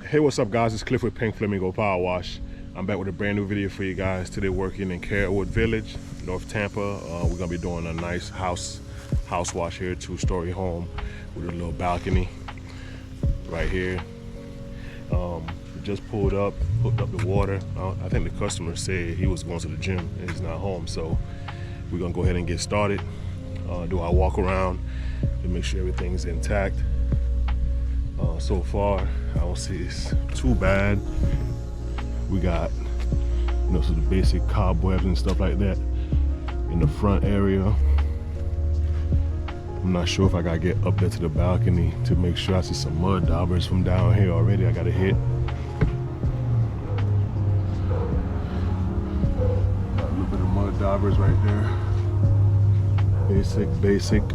Hey, what's up guys, it's Cliff with Pink Flamingo Power Wash. I'm back with a brand new video for you guys. Today working in Carrollwood Village, North Tampa. We're gonna be doing a nice house wash here, 2-story home with a little balcony right here. Just pulled up, hooked up the water. I think the customer said he was going to the gym and he's not home, so we're gonna go ahead and get started. Do our walk around to make sure everything's intact. So far, I don't see it's too bad. We got, so the basic cobwebs and stuff like that in the front area. I'm not sure if I gotta get up there to the balcony to make sure. I see some mud daubers from down here already I gotta hit. Got a little bit of mud daubers right there. Basic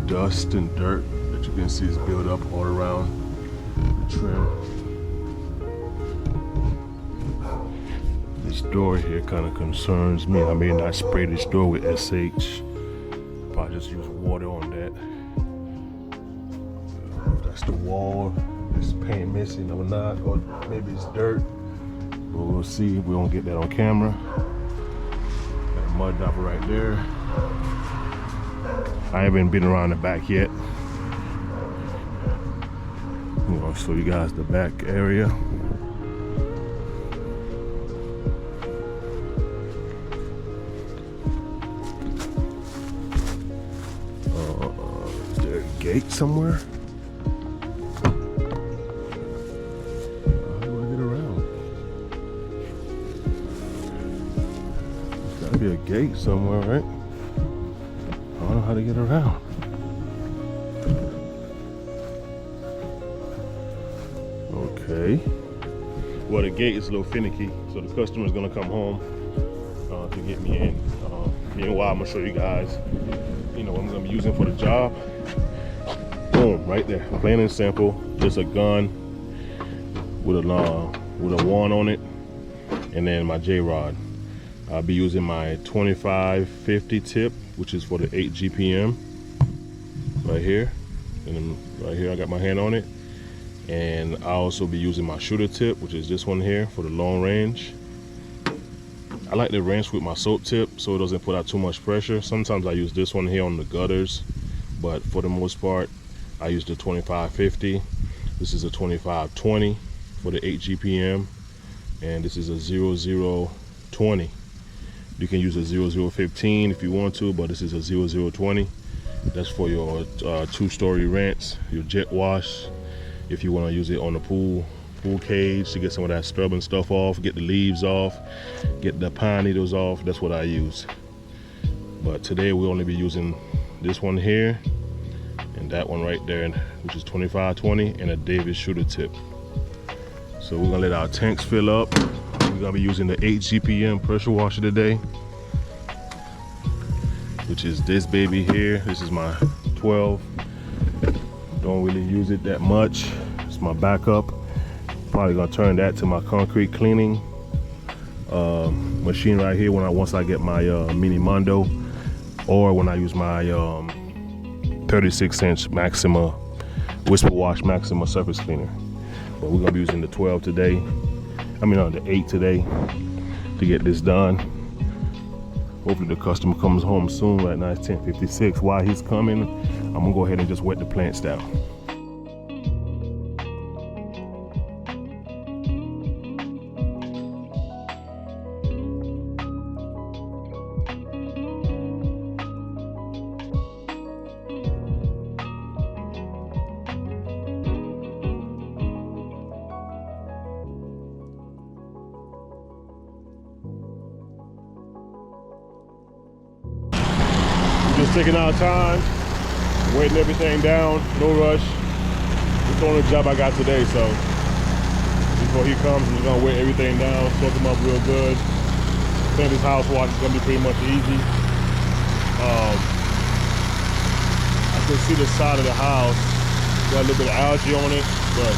dust and dirt that you can see is built up all around the trim. This door here kind of concerns me. I may not spray this door with SH. Probably just use water on that. That's the wall. There's paint missing or not, or maybe it's dirt. But we'll see. We don't get that on camera. Got a mud dauber right there. I haven't been around the back yet. I'll show you guys the back area. Is there a gate somewhere? How do I get around? There's gotta be a gate somewhere, right? I don't know how to get around. Okay. Well, the gate is a little finicky, so the customer is gonna come home to get me in. Meanwhile, I'm gonna show you guys, what I'm gonna be using for the job. Boom, right there, plain and simple. Just a gun with a wand on it, and then my J-rod. I'll be using my 2550 tip, which is for the 8 GPM, right here. And then right here, I got my hand on it. And I'll also be using my shooter tip, which is this one here for the long range. I like to rinse with my soap tip so it doesn't put out too much pressure. Sometimes I use this one here on the gutters, but for the most part, I use the 2550. This is a 2520 for the 8 GPM, and this is a 0020. You can use a 0015 if you want to, but this is a 0020. That's for your 2-story rinse, your jet wash. If you want to use it on the pool cage to get some of that stubborn stuff off, get the leaves off, get the pine needles off, that's what I use. But today we'll only be using this one here and that one right there, which is 2520, and a Davis shooter tip. So we're gonna let our tanks fill up. We're gonna be using the 8 GPM pressure washer today, which is this baby here. This is my 12. Don't really use it that much. It's my backup. Probably gonna turn that to my concrete cleaning machine right here once I get my mini Mondo, or when I use my 36-inch Maxima Whisper Wash Maxima surface cleaner. But we're gonna be using the 12 today. The 8 today to get this done. Hopefully the customer comes home soon. Right now it's 10:56. While he's coming, I'm gonna go ahead and just wet the plants down. Just taking our time, wetting everything down, no rush. It's the only job I got today, so before he comes, I'm just gonna wet everything down, soak him up real good. I think this house wash is gonna be pretty much easy. I can see the side of the house, got a little bit of algae on it, but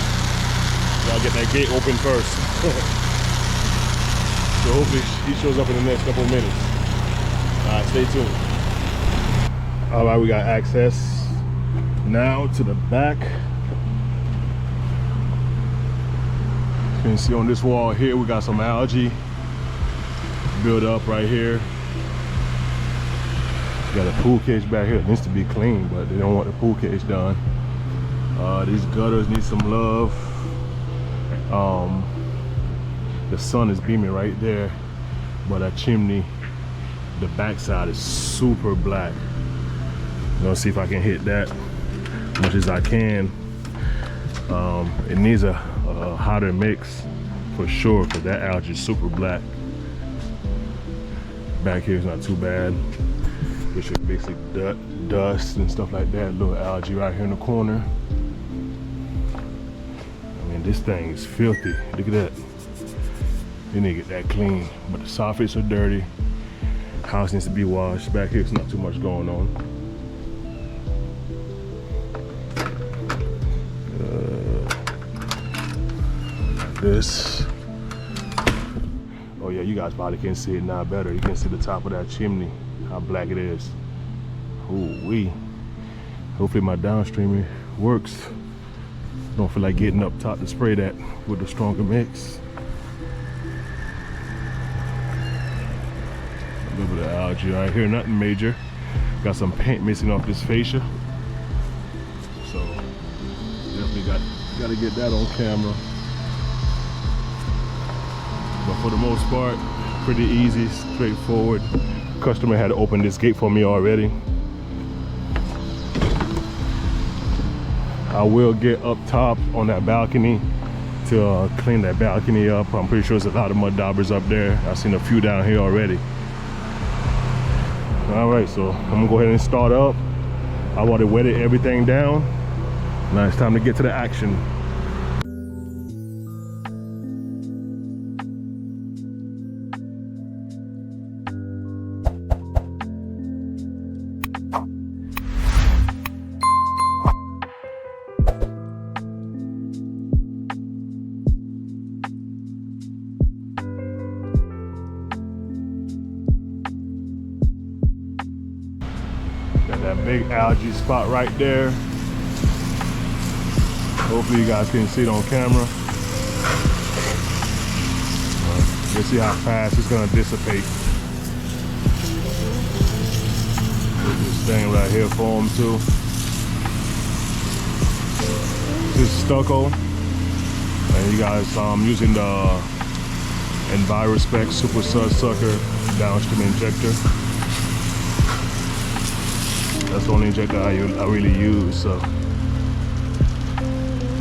gotta get that gate open first. So hopefully he shows up in the next couple of minutes. All right, stay tuned. All right, we got access now to the back. You can see on this wall here, we got some algae built up right here. Got a pool cage back here. It needs to be clean, but they don't want the pool cage done. These gutters need some love. The sun is beaming right there, but that chimney, the backside is super black. I'm gonna see if I can hit that as much as I can. It needs a hotter mix for sure, because that algae is super black. Back here is not too bad. It's just basic dust and stuff like that. Little algae right here in the corner. I mean, this thing is filthy. Look at that. They need to get that clean. But the soffits are dirty. House needs to be washed. Back here, it's not too much going on. This. Oh yeah, you guys probably can see it now better. You can see the top of that chimney, how black it is. Ooh-wee. Hopefully my downstreaming works. Don't feel like getting up top to spray that with a stronger mix. A little bit of algae right here, nothing major. Got some paint missing off this fascia. So definitely gotta get that on camera. But for the most part, pretty easy, straightforward. Customer had to open this gate for me already. I will get up top on that balcony to clean that balcony up. I'm pretty sure there's a lot of mud daubers up there. I've seen a few down here already. All right, so I'm gonna go ahead and start up. I want to wet everything down. Now it's time to get to the action. That big algae spot right there. Hopefully you guys can see it on camera. Let's see how fast it's gonna dissipate. This thing right here formed too. This is stucco, and you guys, I'm using the EnviroSpec Super Sud Sucker downstream injector. That's the only injector I really use, so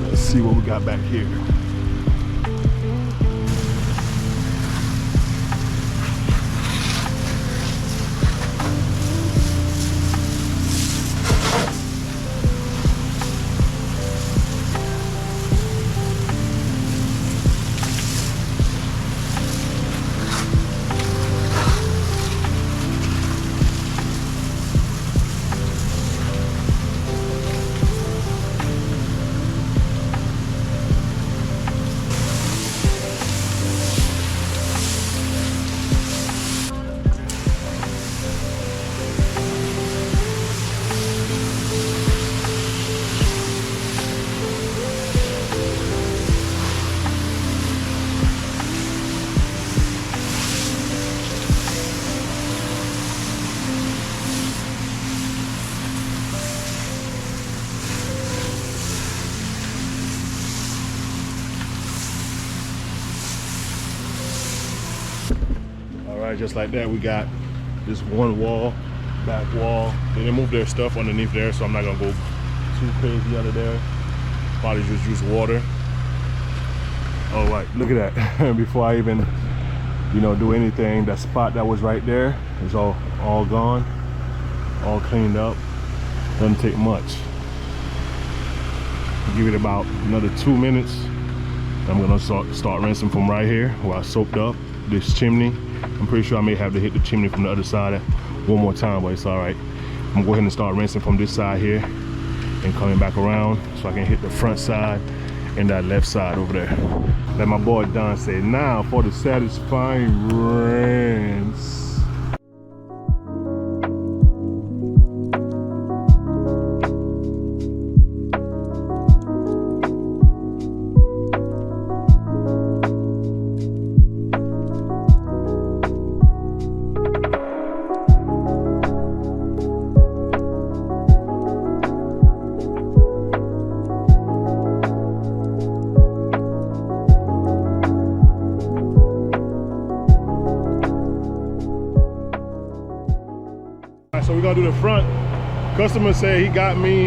let's see what we got back here. Just like that, we got this one wall, back wall. They didn't move their stuff underneath there, so I'm not gonna go too crazy under there. Probably just use water. All right, look at that. Before I even, do anything, that spot that was right there is all gone, all cleaned up. Doesn't take much. Give it about another 2 minutes. I'm gonna start rinsing from right here where I soaked up this chimney. I'm pretty sure I may have to hit the chimney from the other side one more time, but it's all right. I'm gonna go ahead and start rinsing from this side here and coming back around so I can hit the front side and that left side over there. Like my boy Don said, now for the satisfying rinse. gonna do the front. Customer said he got me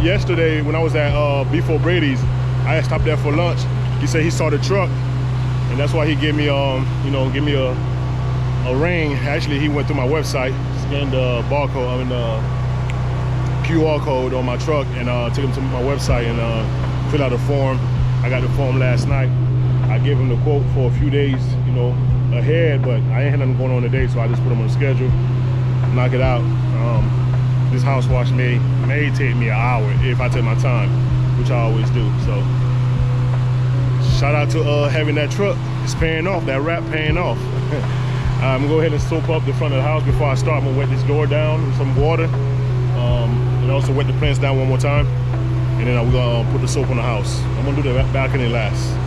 yesterday when I was at B4 Brady's. I had stopped there for lunch. He said he saw the truck, and that's why he gave me you know, give me a ring. Actually, he went through my website, scanned the barcode, I mean the QR code on my truck, and took him to my website and filled out a form. I got the form last night. I gave him the quote for a few days, you know, ahead, but I ain't had nothing going on today, so I just put him on the schedule, knock it out. This house wash may take me an hour if I take my time, which I always do. So shout out to having that truck. It's paying off. That wrap paying off. I'm gonna go ahead and soap up the front of the house before I start. I'm gonna wet this door down with some water, and also wet the plants down one more time, and then I'm gonna put the soap on the house. I'm gonna do the balcony last.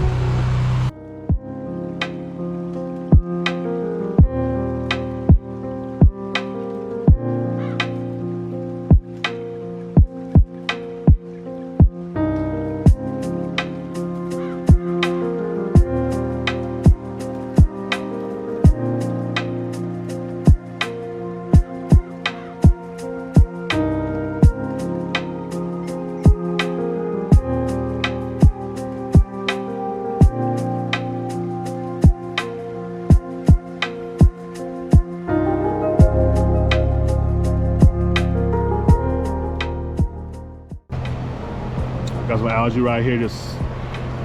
Got some algae right here, just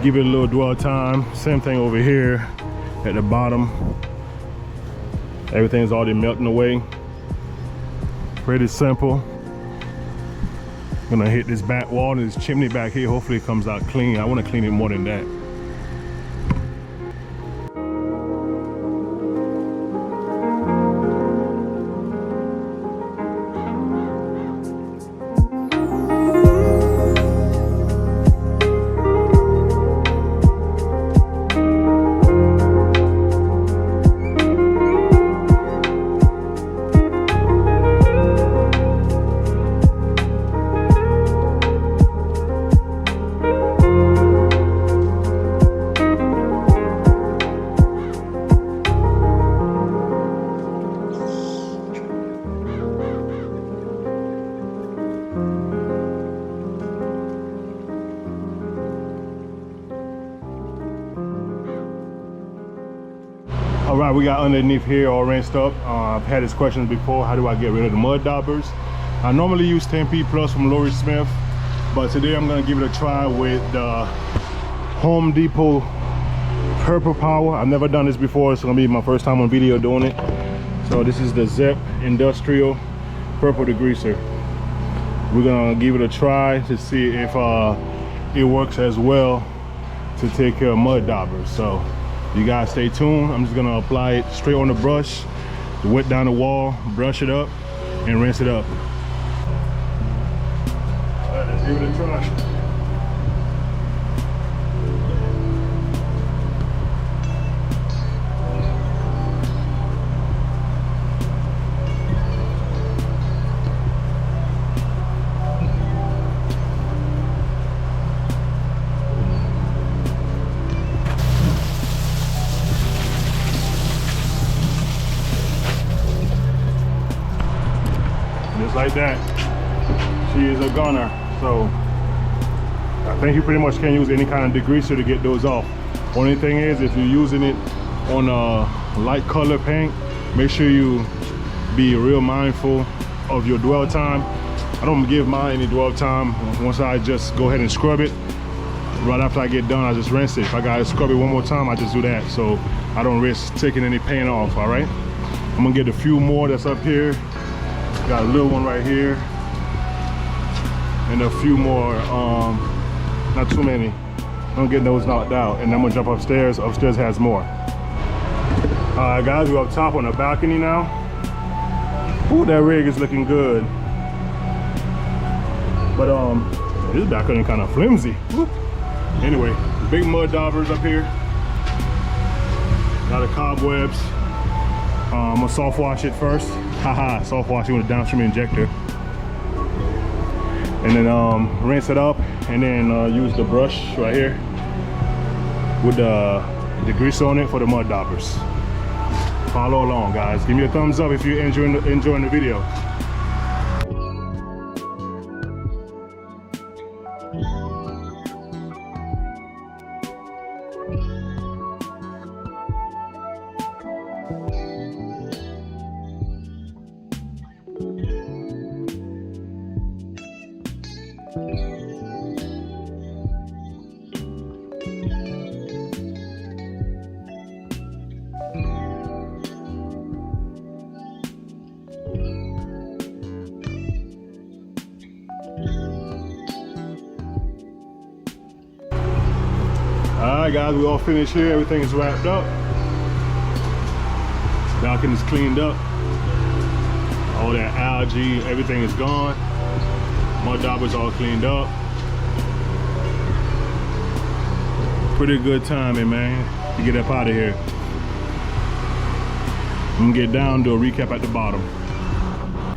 give it a little dwell time. Same thing over here at the bottom. Everything's already melting away. Pretty simple. Gonna hit this back wall and this chimney back here. Hopefully it comes out clean. I want to clean it more than that. All right, we got underneath here all rinsed up. I've had this question before, how do I get rid of the mud daubers? I normally use 10P Plus from Lori Smith, but today I'm gonna give it a try with the Home Depot Purple Power. I've never done this before, it's gonna be my first time on video doing it. So this is the Zep Industrial Purple Degreaser. We're gonna give it a try to see if it works as well to take care of mud daubers. So you guys stay tuned. I'm just gonna apply it straight on the brush, wet down the wall, brush it up, and rinse it up. All right, let's give it a try. Just like that, she is a gunner. So I think you pretty much can use any kind of degreaser to get those off. Only thing is, if you're using it on a light color paint, make sure you be real mindful of your dwell time. I don't give mine any dwell time. Once I just go ahead and scrub it, right after I get done, I just rinse it. If I gotta scrub it one more time, I just do that, so I don't risk taking any paint off. All right, I'm gonna get a few more that's up here. Got a little one right here, and a few more, not too many. I'm getting those knocked out, and I'm gonna jump upstairs. Upstairs has more. All right, guys, we're up top on the balcony now. Ooh, that rig is looking good. But this balcony kind of flimsy. Woo. Anyway, big mud daubers up here. Got the cobwebs. I'm gonna soft wash it first. Haha, soft washing with a downstream injector. And then rinse it up, and then use the brush right here with the grease on it for the mud daubers. Follow along, guys. Give me a thumbs up if you're enjoying the video. Alright guys, we all finished here. Everything is wrapped up. Balcony is cleaned up. All that algae, everything is gone. My daubers all cleaned up. Pretty good timing, man, to get up out of here. I'm gonna get down, do a recap at the bottom.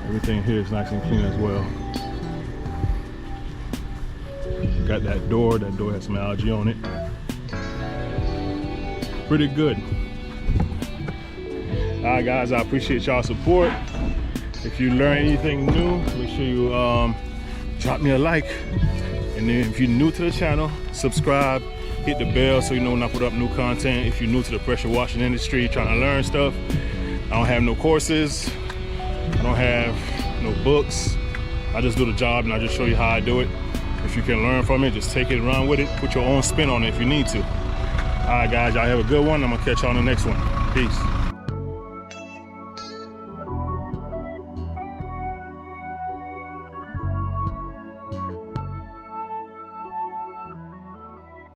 Everything here is nice and clean as well. Got that door has some algae on it. Pretty good. All right guys, I appreciate y'all's support. If you learn anything new, make sure you drop me a like. And then if you're new to the channel, subscribe, hit the bell so you know when I put up new content. If you're new to the pressure washing industry, trying to learn stuff, I don't have no courses, I don't have no books. I just do the job and I just show you how I do it. If you can learn from it, just take it and run with it. Put your own spin on it if you need to. All right guys, y'all have a good one. I'm gonna catch y'all on the next one. Peace.